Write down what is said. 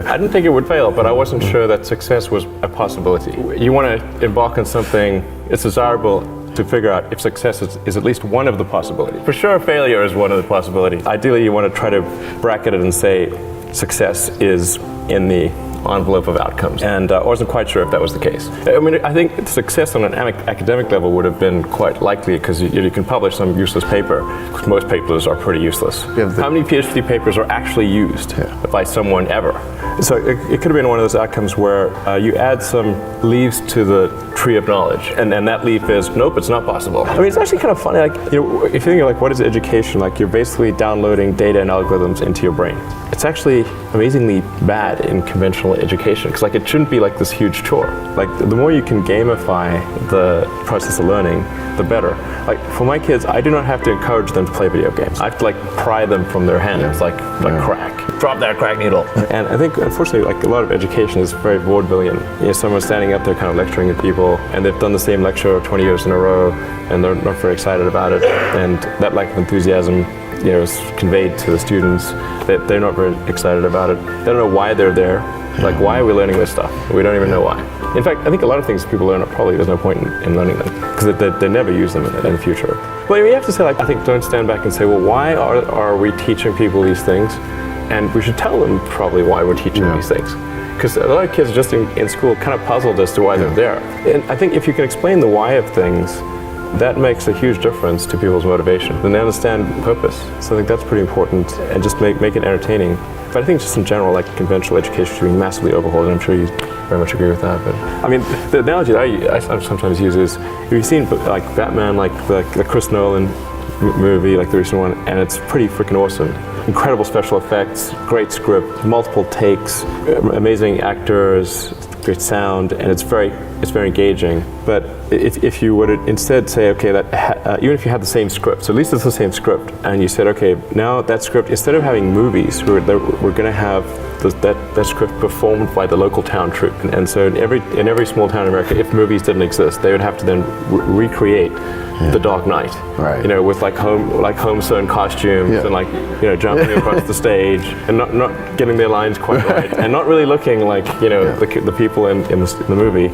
I didn't think it would fail, but I wasn't sure that success was a possibility. You want to embark on something, it's desirable to figure out if success is at least one of the possibilities. For sure, failure is one of the possibilities. Ideally, you want to try to bracket it and say success is in the envelope of outcomes, and I wasn't quite sure if that was the case. I mean, I think success on an academic level would have been quite likely, because you can publish some useless paper, because most papers are pretty useless. How many PhD papers are actually used by someone ever? So it could have been one of those outcomes where you add some leaves to the tree of knowledge, and that leaf is, nope, it's not possible. I mean, it's actually kind of funny, like, you know, if you think of, like, what is education? Like, you're basically downloading data and algorithms into your brain. It's actually amazingly bad in conventional education, because, like, it shouldn't be like this huge chore. Like, the more you can gamify the process of learning, the better. Like, for my kids, I do not have to encourage them to play video games. I have to, like, pry them from their hands, like crack. Drop that crack needle. And I think, unfortunately, like, a lot of education is very vaudevillian. You know, someone's standing up there kind of lecturing at people, and they've done the same lecture 20 years in a row, and they're not very excited about it. And that lack of enthusiasm, you know, is conveyed to the students that they're not very excited about it. They don't know why they're there. Like, why are we learning this stuff? We don't even know why. In fact, I think a lot of things people learn are probably there's no point in learning them, because they never use them in the future. Well, you have to say, like, I think don't stand back and say, well, why are we teaching people these things? And we should tell them probably why we're teaching these things. Because a lot of kids just in school kind of puzzled as to why they're there. And I think if you can explain the why of things, that makes a huge difference to people's motivation. Then they understand purpose. So I think that's pretty important, and just make it entertaining. But I think just in general, like, conventional education should be massively overhauled, and I'm sure you very much agree with that. But I mean, the analogy that I sometimes use is, if you've seen like Batman, like the Chris Nolan movie, like the recent one, and it's pretty freaking awesome. Incredible special effects, great script, multiple takes, amazing actors, great sound, and it's very engaging. But if you were to instead say, okay, that even if you had the same script, so at least it's the same script, and you said, okay, now that script, instead of having movies, we're going to have that script performed by the local town troupe. And so in every small town in America, if movies didn't exist, they would have to then recreate the Dark Knight, you know, with like home sewn costumes and, like, you know, jumping across the stage and not getting their lines quite right, and not really looking like, you know, the people in the movie.